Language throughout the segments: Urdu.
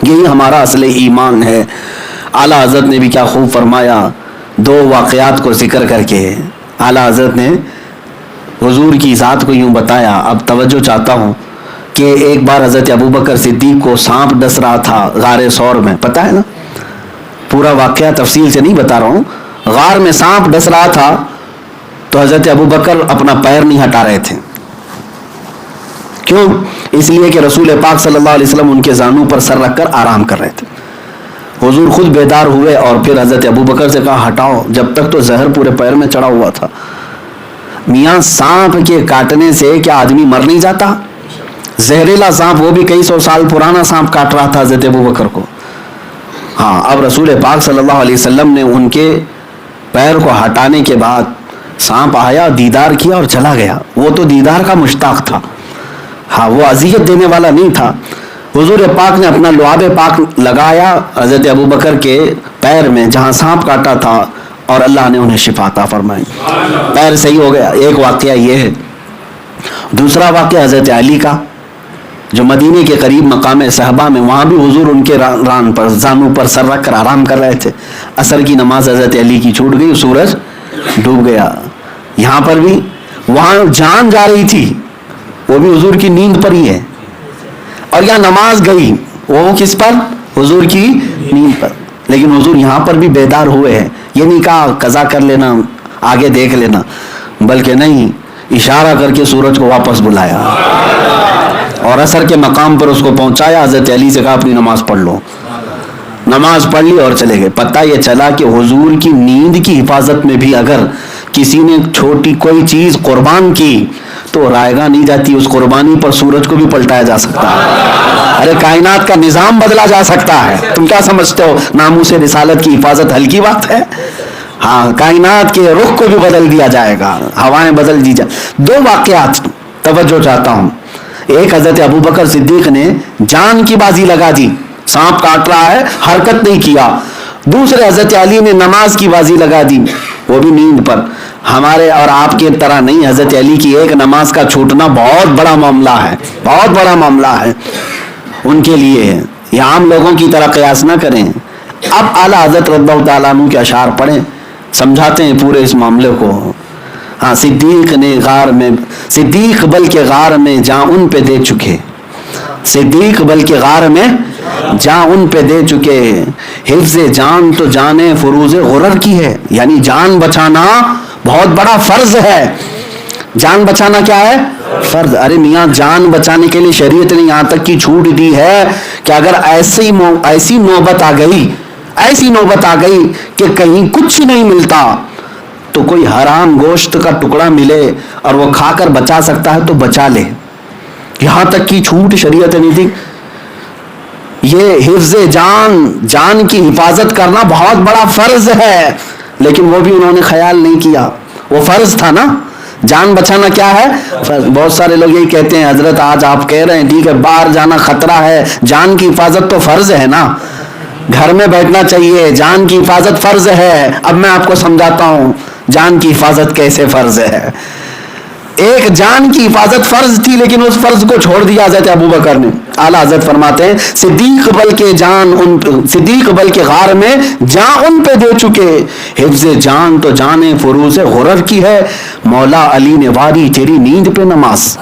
یہی ہمارا اصل ایمان ہے۔ اعلیٰ حضرت نے بھی کیا خوب فرمایا، دو واقعات کو ذکر کر کے اعلیٰ حضرت نے حضور کی ذات کو یوں بتایا۔ اب توجہ چاہتا ہوں کہ ایک بار حضرت ابوبکر صدیق کو سانپ ڈس رہا تھا غار ثور میں، پتہ ہے نا، پورا واقعہ تفصیل سے نہیں بتا رہا ہوں، غار میں سانپ ڈس رہا تھا تو حضرت ابوبکر اپنا پیر نہیں ہٹا رہے تھے۔ کیوں؟ اس لیے کہ رسول پاک صلی اللہ علیہ وسلم ان کے زانوں پر سر رکھ کر آرام کر رہے تھے۔ حضور خود بیدار ہوئے اور پھر حضرت ابوبکر سے کہا ہٹاؤ، جب تک تو زہر پورے پیر میں چڑھا ہوا تھا۔ میاں سانپ کے کاٹنے سے کیا آدمی مر نہیں جاتا؟ زہریلا سانپ، وہ بھی کئی سو سال پرانا سانپ کاٹ رہا تھا حضرت ابوبکر کو۔ ہاں، اب رسول پاک صلی اللہ علیہ وسلم نے ان کے پیر کو ہٹانے کے بعد سانپ آیا، دیدار کیا اور چلا گیا۔ وہ تو دیدار کا مشتاق تھا، ہاں، وہ اذیت دینے والا نہیں تھا۔ حضور پاک نے اپنا لعاب پاک لگایا حضرت ابوبکر کے پیر میں جہاں سانپ کاٹا تھا اور اللہ نے انہیں شفا عطا فرمائی، پیر صحیح ہو گیا۔ ایک واقعہ یہ ہے۔ دوسرا واقعہ حضرت علی کا، جو مدینے کے قریب مقام صحابہ میں، وہاں بھی حضور ان کے ران پر زانوں پر سر رکھ کر آرام کر رہے تھے۔ عصر کی نماز حضرت علی کی چھوٹ گئی، سورج ڈوب گیا۔ یہاں پر بھی وہاں جان جا رہی تھی، وہ بھی حضور کی نیند پر ہی ہے، اور یہاں نماز گئی، وہ کس پر؟ حضور کی نیند پر۔ لیکن حضور یہاں پر بھی بیدار ہوئے ہیں، یہ نہیں کہا قضا کر لینا، آگے دیکھ لینا، بلکہ نہیں، اشارہ کر کے سورج کو واپس بلایا اور عصر کے مقام پر اس کو پہنچایا۔ حضرت علی سے کہا اپنی نماز پڑھ لو، نماز پڑھ لی اور چلے گئے۔ پتہ یہ چلا کہ حضور کی نیند کی حفاظت میں بھی اگر کسی نے چھوٹی کوئی چیز قربان کی تو رائگاں نہیں جاتی، اس قربانی پر سورج کو بھی پلٹایا جا سکتا ہے۔ ارے کائنات کا نظام بدلا جا سکتا ہے، تم کیا سمجھتے ہو ناموس رسالت کی حفاظت ہلکی بات ہے؟ ہاں، کائنات کے رخ کو بھی بدل دیا جائے گا، ہوائیں بدل دی جائے۔ دو واقعات توجہ چاہتا ہوں۔ ایک، حضرت ابوبکر صدیق نے جان کی بازی لگا دی، سانپ کاٹ رہا ہے، حرکت نہیں کیا۔ دوسرے، حضرت علی نے نماز کی بازی لگا دی، وہ بھی نیند پر۔ ہمارے اور آپ کی طرح نہیں، حضرت علی کی ایک نماز کا چھوٹنا بہت بڑا معاملہ ہے، بہت بڑا معاملہ ہے ان کے لیے۔ یہ عام لوگوں کی طرح قیاس نہ کریں۔ اب اعلیٰ حضرت رضی اللہ تعالیٰ عنہ کے اشعار پڑھیں، سمجھاتے ہیں پورے اس معاملے کو۔ ہاں، صدیق نے غار میں، صدیق بلکہ غار میں جاں ان پہ دے چکے، صدیق بلکہ غار میں جاں ان پہ دے چکے، حفظ جان تو جانے فروز غرر کی ہے، یعنی جان بچانا بہت بڑا فرض ہے۔ جان بچانا کیا ہے؟ فرض۔ ارے میاں، جان بچانے کے لیے شریعت نے یہاں تک کی چھوٹ دی ہے کہ اگر ایسی نوبت آ گئی، ایسی نوبت آ گئی کہ کہیں کچھ نہیں ملتا تو کوئی حرام گوشت کا ٹکڑا ملے اور وہ کھا کر بچا سکتا ہے تو بچا لے۔ یہاں تک کی چھوٹ شریعت نے دی۔ یہ حفظ جان، جان کی حفاظت کرنا بہت بڑا فرض ہے، لیکن وہ بھی انہوں نے خیال نہیں کیا۔ وہ فرض تھا نا، جان بچانا کیا ہے؟ فرض۔ بہت سارے لوگ یہی کہتے ہیں حضرت آج آپ کہہ رہے ہیں ٹھیک ہے باہر جانا خطرہ ہے، جان کی حفاظت تو فرض ہے نا، گھر میں بیٹھنا چاہیے، جان کی حفاظت فرض ہے۔ اب میں آپ کو سمجھاتا ہوں جان کی حفاظت کیسے فرض ہے۔ ایک، جان کی حفاظت فرض تھی لیکن اس فرض کو چھوڑ دیا حضرت ابوبکر نے۔ اعلیٰ حضرت فرماتے ہیں صدیق بلکہ غار میں جان ان پہ دے چکے، حفظ جان تو جانے فروز غرر کی ہے، مولا علی نے واری تیری نیند پہ نماز،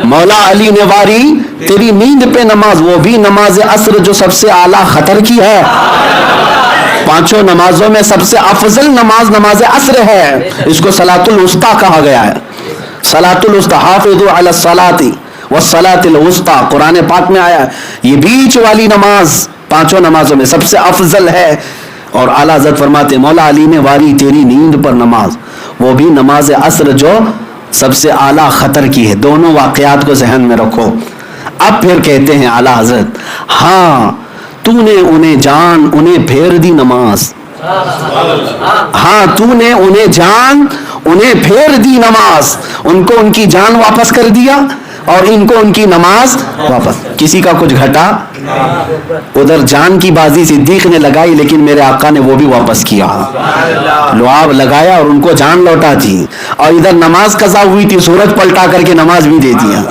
مولا علی نے واری تیری نیند پہ نماز، وہ بھی نماز عصر جو سب سے اعلیٰ خطر کی ہے۔ پانچوں نمازوں میں سب سے افضل نماز نماز عصر ہے، اس کو صلاۃ الوسطیٰ کہا گیا ہے۔ صلاۃ الوسطیٰ، حافظوا علی الصلاۃ والصلاۃ الوسطیٰ، قرآن پاک میں آیا ہے۔ یہ بیچ والی نماز پانچوں نمازوں میں سب سے افضل ہے۔ اور اعلیٰ حضرت فرماتے ہیں مولا علی نے واری تیری نیند پر نماز، وہ بھی نماز عصر جو سب سے اعلیٰ خطر کی ہے۔ دونوں واقعات کو ذہن میں رکھو۔ اب پھر کہتے ہیں اعلیٰ حضرت ہاں تو نے انہیں جان انہیں پھیر دی نماز، ہاں تو نے انہیں جان انہیں پھیر دی نماز، ان کو ان کی جان واپس کر دیا اور ان کو ان کی نماز واپس۔ کسی کا کچھ گھٹا؟ ادھر جان کی بازی صدیق نے لگائی لیکن میرے آقا نے وہ بھی واپس کیا، لعاب لگایا اور ان کو جان لوٹا دی، اور ادھر نماز قضا ہوئی تھی، سورج پلٹا کر کے نماز بھی دے دیا۔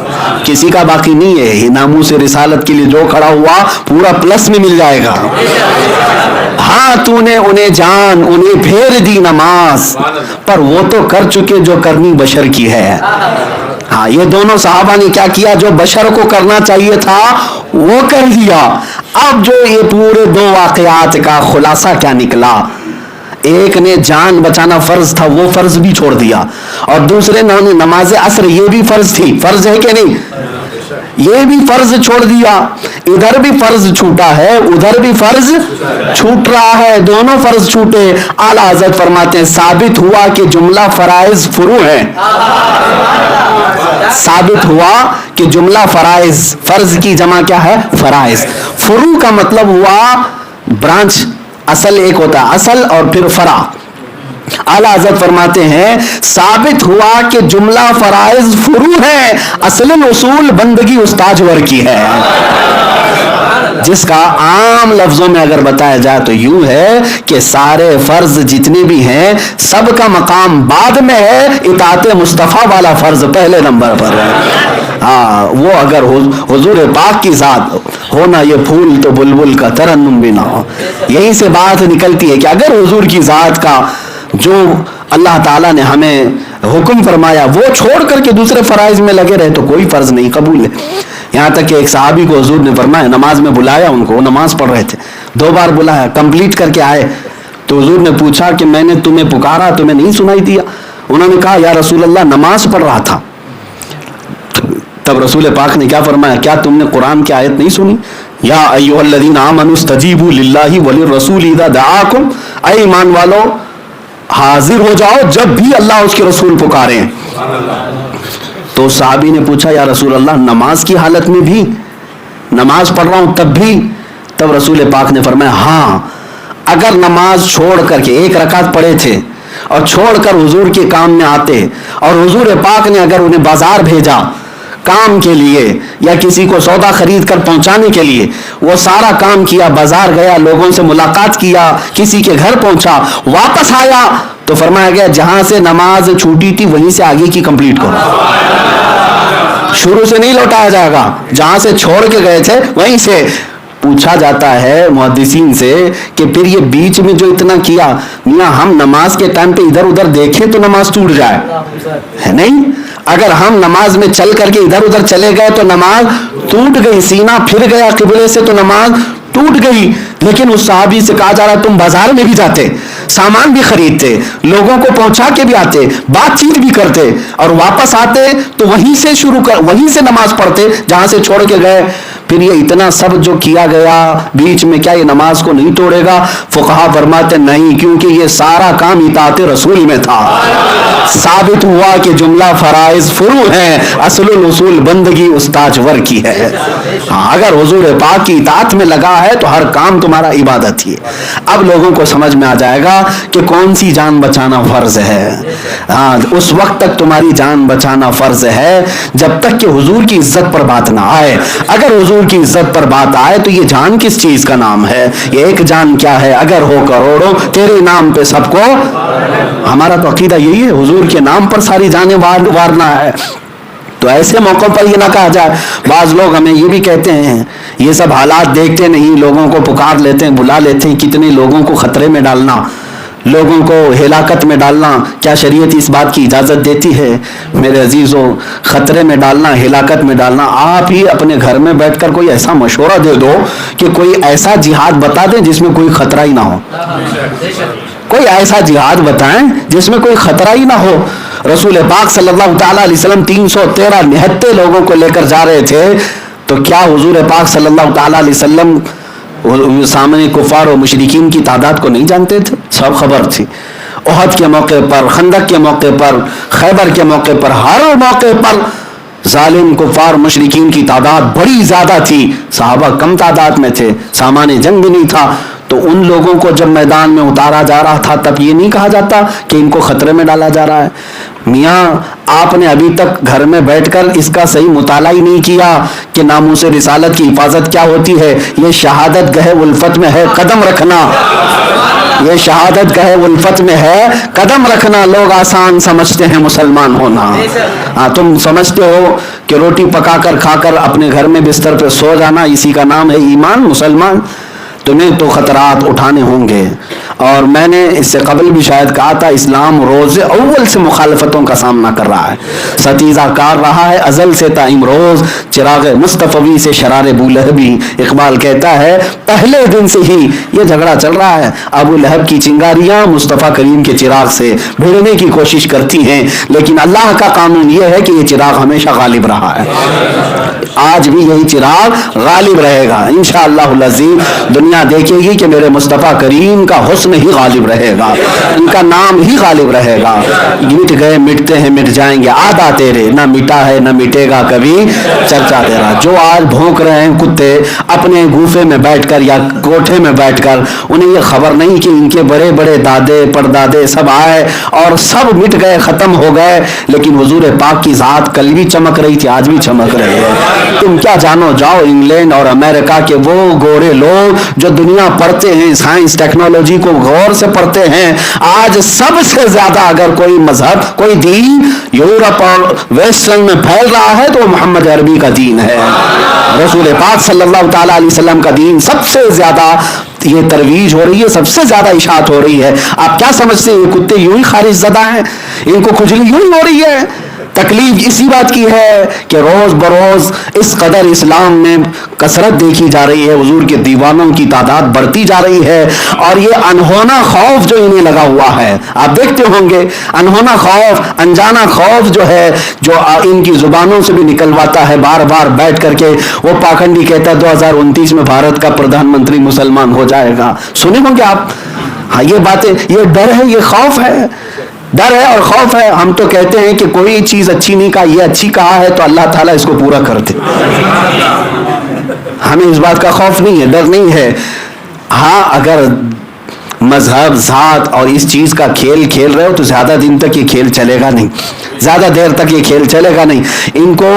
کسی کا باقی نہیں ہے. ناموس رسالت کے لیے جو کھڑا ہوا پورا پلس میں مل جائے گا. ہاں تو نے انہیں جان انہیں پھیر دی نماز, پر وہ تو کر چکے جو کرنی بشر کی ہے. ہاں یہ دونوں صحابہ نے کیا کیا, جو بشر کو کرنا چاہیے تھا وہ کر دیا. اب جو یہ پورے دو واقعات کا خلاصہ کیا نکلا, ایک نے جان بچانا فرض تھا وہ فرض بھی چھوڑ دیا, اور دوسرے نے نماز عصر یہ بھی فرض تھی, فرض ہے کہ نہیں, یہ بھی فرض چھوڑ دیا. ادھر بھی فرض چھوٹا ہے ادھر بھی فرض چھوٹ رہا ہے, دونوں فرض چھوٹے. اعلیٰ حضرت فرماتے ہیں ثابت ہوا کہ جملہ فرائض فروع ہیں. ثابت ہوا کہ جملہ فرائض, فرض کی جمع کیا ہے فرائض, فروع کا مطلب ہوا برانچ. اصل ایک ہوتا ہے اصل اور پھر فرع. اعلیٰ حضرت فرماتے ہیں ثابت ہوا کہ جملہ فرائض فروع ہے, اصل اصول بندگی استاجور کی ہے. جس کا عام لفظوں میں اگر بتایا جائے تو یوں ہے کہ سارے فرض جتنے بھی ہیں سب کا مقام بعد میں ہے, اطاعت مصطفیٰ والا فرض پہلے نمبر پر ہے. ہاں وہ اگر حضور پاک کی ذات ہونا یہ پھول تو بلبل کا ترنم بھی نہ ہو. یہیں سے بات نکلتی ہے کہ اگر حضور کی ذات کا جو اللہ تعالیٰ نے ہمیں حکم فرمایا وہ چھوڑ کر کے دوسرے فرائض میں لگے رہے تو کوئی فرض نہیں قبول ہے. یہاں تک کہ ایک صحابی کو حضور نے فرمایا, نماز میں بلایا ان کو, وہ نماز پڑھ رہے تھے, 2 بار بلایا, کمپلیٹ کر کے آئے تو حضور نے پوچھا کہ میں نے تمہیں پکارا تمہیں نہیں سنائی دیا؟ انہوں نے کہا یا رسول اللہ نماز پڑھ رہا تھا. تب رسول پاک نے کیا فرمایا, کیا تم نے قرآن کی آیت نہیں سنی, یا ایھا الذین آمنوا استجیبوا للہ وللرسول اذا دعاکم, اے ایمان والو حاضر ہو جاؤ جب بھی اللہ اس کے رسول پکاریں. تو صحابی نے پوچھا یا رسول اللہ نماز کی حالت میں بھی, نماز پڑھ رہا ہوں تب بھی؟ تب رسول پاک نے فرمایا ہاں, اگر نماز چھوڑ کر کے 1 رکعت پڑھے تھے اور چھوڑ کر حضور کے کام میں آتے, اور حضور پاک نے اگر انہیں بازار بھیجا کام کے لیے یا کسی کو سودا خرید کر پہنچانے کے لیے, وہ سارا کام کیا, بازار گیا, لوگوں سے ملاقات کیا, کسی کے گھر پہنچا, واپس آیا تو فرمایا گیا جہاں سے نماز چھوٹی تھی وہیں سے آگے کی کمپلیٹ کرو, شروع سے نہیں لوٹایا جائے گا, جہاں سے چھوڑ کے گئے تھے وہیں سے. پوچھا جاتا ہے محدثین سے کہ پھر یہ بیچ میں جو اتنا کیا, میاں ہم نماز کے ٹائم پہ ادھر ادھر دیکھیں تو نماز ٹوٹ جائے ہے نہیں, اگر ہم نماز میں چل کر کے ادھر ادھر چلے گئے تو نماز ٹوٹ گئی, سینہ پھر گیا قبلے سے تو نماز ٹوٹ گئی. لیکن اس صحابی سے کہا جا رہا تم بازار میں بھی جاتے, سامان بھی خریدتے, لوگوں کو پہنچا کے بھی آتے, بات چیت بھی کرتے, اور واپس آتے تو وہیں سے شروع کر وہیں سے نماز پڑھتے جہاں سے چھوڑ کے گئے. پھر یہ اتنا سب جو کیا گیا بیچ میں کیا یہ نماز کو نہیں توڑے گا؟ فقہا فرماتے نہیں, کیونکہ یہ سارا کام اطاعت رسول میں تھا. ثابت ہوا کہ جملہ فرائض فروع ہیں, اصل الاصول بندگی استاجور کی ہے. ہاں اگر حضور پاک کی اطاعت میں لگا ہے تو ہر کام تمہارا عبادت ہی ہے. اب لوگوں کو سمجھ میں آ جائے گا کہ کون سی جان بچانا فرض ہے. ہاں اس وقت تک تمہاری جان بچانا فرض ہے جب تک کہ حضور کی عزت پر بات نہ آئے. اگر حضور کی عزت پر بات آئے تو یہ جان کس چیز کا نام ہے؟ یہ ایک جان کیا ہے, اگر ہو کروڑوں تیرے نام پہ سب کو. ہمارا تو عقیدہ یہی ہے, حضور کے نام پر ساری جانیں وارنا ہے. تو ایسے موقع پر یہ نہ کہا جائے. بعض لوگ ہمیں یہ بھی کہتے ہیں یہ سب حالات دیکھتے نہیں, لوگوں کو پکار لیتے ہیں, بلا لیتے ہیں, کتنے لوگوں کو خطرے میں ڈالنا, لوگوں کو ہلاکت میں ڈالنا, کیا شریعت اس بات کی اجازت دیتی ہے؟ میرے عزیزوں, خطرے میں ڈالنا, ہلاکت میں ڈالنا, آپ ہی اپنے گھر میں بیٹھ کر کوئی ایسا مشورہ دے دو کہ کوئی ایسا جہاد بتا دیں جس میں کوئی خطرہ ہی نہ ہو. کوئی ایسا جہاد بتائیں جس میں کوئی خطرہ ہی نہ ہو. رسول پاک صلی اللہ تعالیٰ علیہ وسلم 313 لوگوں کو لے کر جا رہے تھے, تو کیا حضور پاک صلی اللہ تعالیٰ علیہ وسلم سامنے کفار و مشرکین کی تعداد کو نہیں جانتے تھے؟ سب خبر تھی. احد کے موقع پر, خندق کے موقع پر, خیبر کے موقع پر, ہر موقع پر ظالم کفار مشرکین کی تعداد بڑی زیادہ تھی, صحابہ کم تعداد میں تھے, سامان جنگ بھی نہیں تھا, تو ان لوگوں کو جب میدان میں اتارا جا رہا تھا تب یہ نہیں کہا جاتا کہ ان کو خطرے میں ڈالا جا رہا ہے؟ میاں آپ نے ابھی تک گھر میں بیٹھ کر اس کا صحیح مطالعہ ہی نہیں کیا کہ ناموس رسالت کی حفاظت کیا ہوتی ہے. یہ شہادت گہے الفت میں ہے قدم رکھنا. یہ شہادت گہے الفت میں ہے قدم رکھنا. لوگ آسان سمجھتے ہیں مسلمان ہونا. ہاں تم سمجھتے ہو کہ روٹی پکا کر کھا کر اپنے گھر میں بستر پہ سو جانا اسی کا نام ہے ایمان. مسلمان تمہیں تو خطرات اٹھانے ہوں گے. اور میں نے اس سے قبل بھی شاید کہا تھا اسلام روز اول سے مخالفتوں کا سامنا کر رہا ہے, ستیزہ کار رہا ہے ازل سے تا امروز, چراغ مصطفی سے شرار بولہبی. اقبال کہتا ہے پہلے دن سے ہی یہ جھگڑا چل رہا ہے. ابو لہب کی چنگاریاں مصطفیٰ کریم کے چراغ سے بھیڑنے کی کوشش کرتی ہیں, لیکن اللہ کا قانون یہ ہے کہ یہ چراغ ہمیشہ غالب رہا ہے. آج بھی یہی چراغ غالب رہے گا انشاءاللہ العزیز. دنیا دیکھے گی کہ میرے مصطفیٰ کریم کا حسن ہی غالب رہے گا, ان کا نام ہی غالب رہے گا. مٹ گئے مٹتے ہیں مٹ جائیں گے آدھا تیرے, نہ مٹا ہے نہ مٹے گا کبھی چرچا تیرا. جو آج بھونک رہے ہیں کتے اپنے گوفے میں بیٹھ کر یا کوٹھے میں بیٹھ کر, انہیں یہ خبر نہیں کہ ان کے بڑے بڑے دادے پردادے سب آئے اور سب مٹ گئے ختم ہو گئے, لیکن حضور پاک کی ذات کل بھی چمک رہی تھی آج بھی چمک رہی ہے. تم کیا جانو, جاؤ انگلینڈ اور امریکہ کے وہ گورے لوگ جو دنیا پڑھتے ہیں, سائنس ٹیکنالوجی کو غور سے پڑھتے ہیں, آج سب سے زیادہ اگر کوئی مذہب کوئی دین یورپ اور ویسٹرن میں پھیل رہا ہے تو وہ محمد عربی کا دین ہے. رسول پاک صلی اللہ تعالی علیہ وسلم کا دین سب سے زیادہ یہ ترویج ہو رہی ہے, سب سے زیادہ اشاعت ہو رہی ہے. آپ کیا سمجھتے ہیں یہ کتے یوں ہی خارج زدہ ہیں, ان کو کھجلی یوں ہی ہو رہی ہے؟ تکلیف اسی بات کی ہے کہ روز بروز اس قدر اسلام میں کثرت دیکھی جا رہی ہے, حضور کے دیوانوں کی تعداد بڑھتی جا رہی ہے, اور یہ انہونا خوف جو انہیں لگا ہوا ہے آپ دیکھتے ہوں گے, انہونا خوف انجانا خوف جو ہے, جو ان کی زبانوں سے بھی نکلواتا ہے بار بار بیٹھ کر کے. وہ پاکھنڈی کہتا ہے 2029 میں بھارت کا پردھان منتری مسلمان ہو جائے گا, سنے ہوں گے آپ. ہاں یہ باتیں, یہ ڈر ہے, یہ خوف ہے, ڈر ہے اور خوف ہے. ہم تو کہتے ہیں کہ کوئی چیز اچھی نہیں کہا, یہ اچھی کہا ہے تو اللہ تعالیٰ اس کو پورا کر دے. ہمیں اس بات کا خوف نہیں ہے, ڈر نہیں ہے. ہاں اگر مذہب ذات اور اس چیز کا کھیل کھیل رہے ہو تو زیادہ دن تک یہ کھیل چلے گا نہیں, زیادہ دیر تک یہ کھیل چلے گا نہیں. ان کو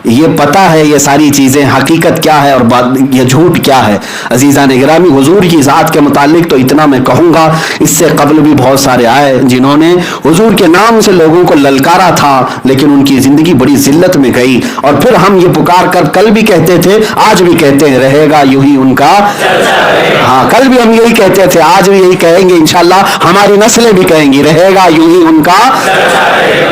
یہ پتا ہے یہ ساری چیزیں حقیقت کیا ہے اور یہ جھوٹ کیا ہے. عزیزان گرامی, حضور کی ذات کے متعلق تو اتنا میں کہوں گا, اس سے قبل بھی بہت سارے آئے جنہوں نے حضور کے نام سے لوگوں کو للکارا تھا, لیکن ان کی زندگی بڑی ذلت میں گئی. اور پھر ہم یہ پکار کر کل بھی کہتے تھے آج بھی کہتے ہیں رہے گا یوں ہی ان کا. ہاں کل بھی ہم یہی کہتے تھے, آج بھی یہی کہیں گے انشاءاللہ, ہماری نسلیں بھی کہیں گی رہے گا یوں ہی ان کا.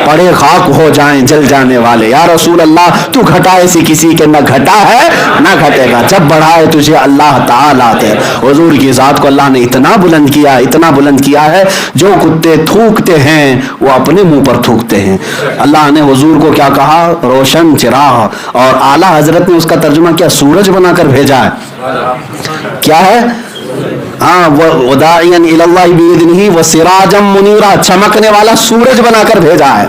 پڑے خاک ہو جائیں جل جانے والے, یا رسول اللہ تو گھٹائے سے کسی کے نہ گھٹا ہے نہ گھٹے گا, جب بڑھائے تجھے اللہ تعالیٰ تھے. حضور کی ذات کو اللہ نے اتنا بلند کیا, اتنا بلند کیا ہے, جو کتے تھوکتے ہیں وہ اپنے منہ پر تھوکتے ہیں. اللہ نے حضور کو کیا کہا, روشن چراغ, اور اعلیٰ حضرت نے اس کا ترجمہ کیا سورج بنا کر بھیجا ہے. کیا ہے؟ ہاں وداعیا الی اللہ باذنہ وسراجا منیرا, چمکنے والا سورج بنا کر بھیجا ہے.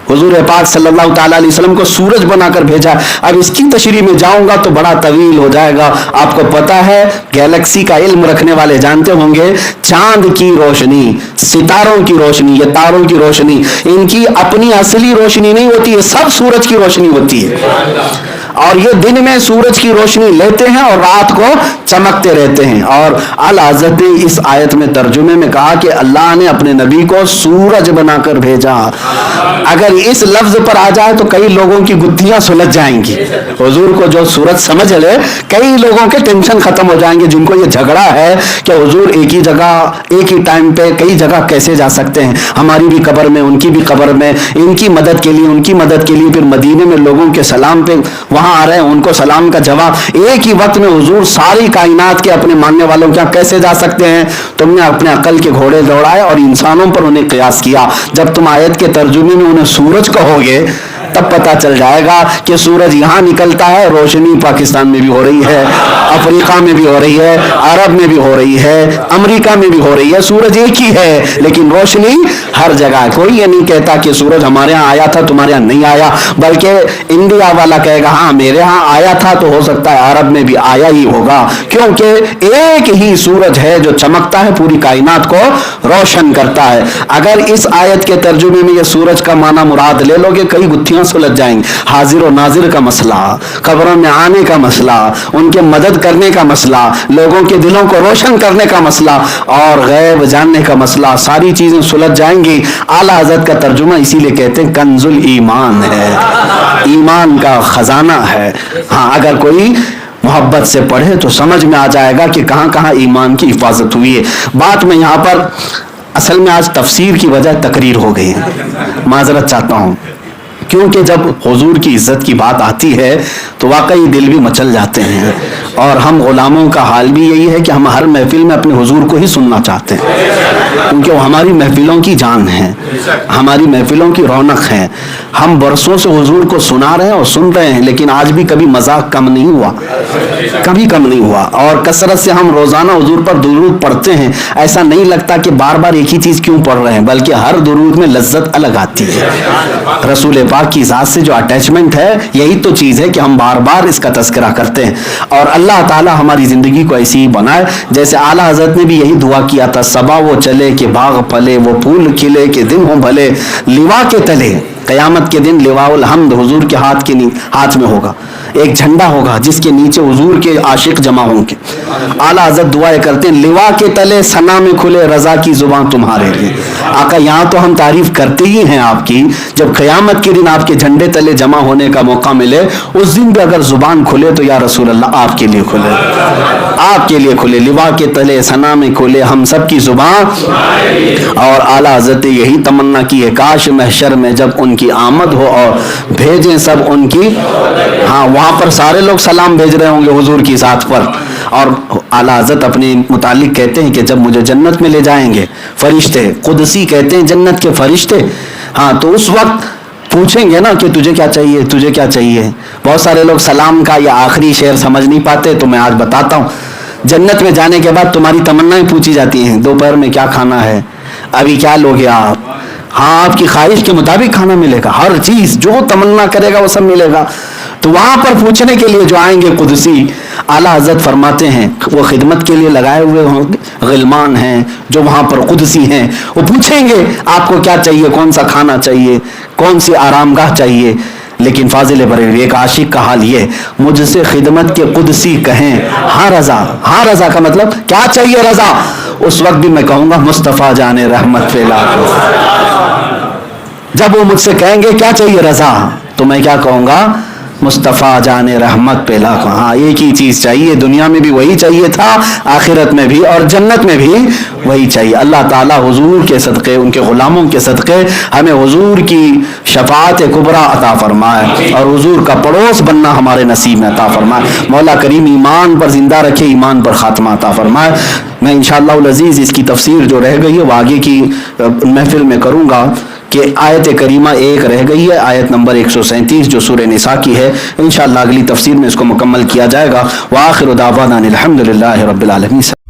حضور پاک صلی اللہ تعالیٰ علیہ وسلم کو سورج بنا کر بھیجا. اب اس کی تشریح میں جاؤں گا تو بڑا طویل ہو جائے گا. آپ کو پتا ہے گیلیکسی کا علم رکھنے والے جانتے ہوں گے, چاند کی روشنی, ستاروں کی روشنی, یہ تاروں کی روشنی, ان کی اپنی اصلی روشنی نہیں ہوتی ہے, سب سورج کی روشنی ہوتی ہے. اور یہ دن میں سورج کی روشنی لیتے ہیں اور رات کو چمکتے رہتے ہیں. اور اعلیٰ حضرت نے اس آیت میں ترجمے میں کہا کہ اللہ نے اپنے نبی کو سورج بنا کر بھیجا. اگر اس لفظ پر آ جائے تو کئی لوگوں کی گتھیاں سلجھ جائیں گی. حضور کو جو سورج سمجھ لے, کئی لوگوں کے ٹینشن ختم ہو جائیں گے, جن کو یہ جھگڑا ہے کہ حضور ایک ہی جگہ ایک ہی ٹائم پہ کئی جگہ کیسے جا سکتے ہیں, ہماری بھی قبر میں ان کی بھی قبر میں, ان کی مدد کے لیے ان کی مدد کے لیے, پھر مدینے میں لوگوں کے سلام پہ وہاں آ رہے ہیں, ان کو سلام کا جواب, ایک ہی وقت میں حضور ساری کائنات کے اپنے ماننے والوں کے کیسے جا سکتے ہیں. تم نے اپنے عقل کے گھوڑے دوڑائے اور انسانوں پر انہیں قیاس کیا. جب تم آیت کے ترجمے میں انہیں سورج کہو گے تب پتہ چل جائے گا کہ سورج یہاں نکلتا ہے، روشنی پاکستان میں بھی ہو رہی ہے، افریقہ میں بھی ہو رہی ہے، عرب میں بھی ہو رہی ہے، امریکہ میں بھی ہو رہی ہے، سورج ایک ہی ہے لیکن روشنی ہر جگہ ہے۔ کوئی یہ نہیں کہتا کہ سورج ہمارے ہاں آیا تھا تمہارے ہاں نہیں آیا، بلکہ انڈیا والا کہے گا ہاں میرے ہاں آیا تھا تو ہو سکتا ہے عرب میں بھی آیا ہی ہوگا، کیونکہ ایک ہی سورج ہے جو چمکتا ہے، پوری کائنات کو روشن کرتا ہے۔ اگر اس آیت کے ترجمے میں یہ سورج کا معنی مراد لے لو گے، کئی گتھیاں سلجھ جائیں گی۔ حاضر و ناظر کا مسئلہ، قبروں میں آنے کا مسئلہ، ان کے مدد کرنے کا مسئلہ، لوگوں کے دلوں کو روشن کرنے کا مسئلہ اور غیب جاننے کا مسئلہ، ساری چیزیں سلجھ جائیں گی۔ اعلیٰ حضرت کا ترجمہ اسی لیے کہتے ہیں کنز الایمان ہے، ایمان کا خزانہ ہے۔ ہاں اگر کوئی محبت سے پڑھے تو سمجھ میں آ جائے گا کہ کہاں کہاں ایمان کی حفاظت ہوئی ہے۔ بات میں یہاں پر اصل میں آج تفسیر کی وجہ تقریر ہو گئی ہے، معذرت چاہتا ہوں، کیونکہ جب حضور کی عزت کی بات آتی ہے تو واقعی دل بھی مچل جاتے ہیں، اور ہم غلاموں کا حال بھی یہی ہے کہ ہم ہر محفل میں اپنے حضور کو ہی سننا چاہتے ہیں، کیونکہ وہ ہماری محفلوں کی جان ہے، ہماری محفلوں کی رونق ہے۔ ہم برسوں سے حضور کو سنا رہے ہیں اور سن رہے ہیں، لیکن آج بھی کبھی مذاق کم نہیں ہوا، کبھی کم نہیں ہوا، اور کثرت سے ہم روزانہ حضور پر درود پڑھتے ہیں۔ ایسا نہیں لگتا کہ بار بار ایک ہی چیز کیوں پڑھ رہے ہیں، بلکہ ہر درود میں لذت الگ آتی ہے۔ رسول پاک کی ذات سے جو اٹیچمنٹ ہے، یہی تو چیز ہے کہ ہم بار بار اس کا تذکرہ کرتے ہیں، اور اللہ تعالی ہماری زندگی کو ایسی ہی بنائے جیسے اعلیٰ حضرت نے بھی یہی دعا کیا تھا، صبا وہ چلے کہ باغ پھلے، وہ پھول کھلے کہ دن ہوں بھلے، لوا کے تلے قیامت کے دن لواء الحمد حضور کے ہاتھ میں ہوگا، ایک جھنڈا ہوگا جس کے نیچے حضور کے عاشق جمع ہوں گے۔ اعلیٰ حضرت دعائیں کرتے ہیں، لوا کے تلے ثنا میں کھلے رضا کی زبان تمہارے لیے۔ آقا یہاں تو ہم تعریف کرتے ہی ہیں آپ کی، جب قیامت کے دن آپ کے جھنڈے تلے جمع ہونے کا موقع ملے، اس دن بھی اگر زبان کھلے تو یا رسول اللہ آپ کے لیے کھلے، آپ کے لیے کھلے، لوا کے تلے ثنا میں کھلے ہم سب کی زبان۔ اور اعلیٰ حضرت یہی تمنا کی ہے، کاش محشر میں جب ان کی آمد ہو اور بھیجیں سب ان کی، ہاں وہاں پر سارے لوگ سلام بھیج رہے ہوں گے حضور کی ذات پر، اور اعلیٰ حضرت اپنے متعلق کہتے ہیں کہ جب مجھے جنت میں لے جائیں گے فرشتے، قدسی کہتے ہیں جنت کے فرشتے، ہاں تو اس وقت پوچھیں گے نا کہ تجھے کیا چاہیے، تجھے کیا چاہیے۔ بہت سارے لوگ سلام کا یہ آخری شعر سمجھ نہیں پاتے، تو میں آج بتاتا ہوں۔ جنت میں جانے کے بعد تمہاری تمنائیں پوچھی جاتی ہیں، دوپہر میں کیا کھانا ہے، ابھی کیا لوگے آپ، ہاں آپ کی خواہش کے مطابق کھانا ملے گا، ہر چیز جو تمنا کرے گا وہ سب ملے گا۔ تو وہاں پر پوچھنے کے لیے جو آئیں گے قدسی، اعلیٰ حضرت فرماتے ہیں وہ خدمت کے لیے لگائے ہوئے ہوں گے، غلمان ہیں جو وہاں پر قدسی ہیں، وہ پوچھیں گے آپ کو کیا چاہیے، کون سا کھانا چاہیے، کون سی آرام گاہ چاہیے۔ لیکن فاضل بریلوی ایک عاشق کا حال یہ، مجھ سے خدمت کے قدسی کہیں ہاں رضا، ہاں رضا کا مطلب کیا چاہیے رضا، اس وقت بھی میں کہوں گا مصطفیٰ جان رحمت پہ لاکھوں۔ جب وہ مجھ سے کہیں گے کیا چاہیے رضا، تو میں کیا کہوں گا، مصطفیٰ جان رحمت پہ لاکھوں۔ ہاں ایک ہی چیز چاہیے، دنیا میں بھی وہی چاہیے تھا، آخرت میں بھی اور جنت میں بھی وہی چاہیے۔ اللہ تعالیٰ حضور کے صدقے، ان کے غلاموں کے صدقے ہمیں حضور کی شفاعت کبریٰ عطا فرمائے، اور حضور کا پڑوس بننا ہمارے نصیب میں عطا فرمائے۔ مولا کریم ایمان پر زندہ رکھے، ایمان پر خاتمہ عطا فرمائے۔ میں انشاءاللہ العزیز اس کی تفسیر جو رہ گئی ہے وہ آگے کی محفل میں کروں گا، کہ آیت کریمہ ایک رہ گئی ہے، آیت نمبر 137 جو سورہ نساء کی ہے، انشاءاللہ اگلی تفسیر میں اس کو مکمل کیا جائے گا۔ وآخر دعوانا الحمدللہ رب العالمین۔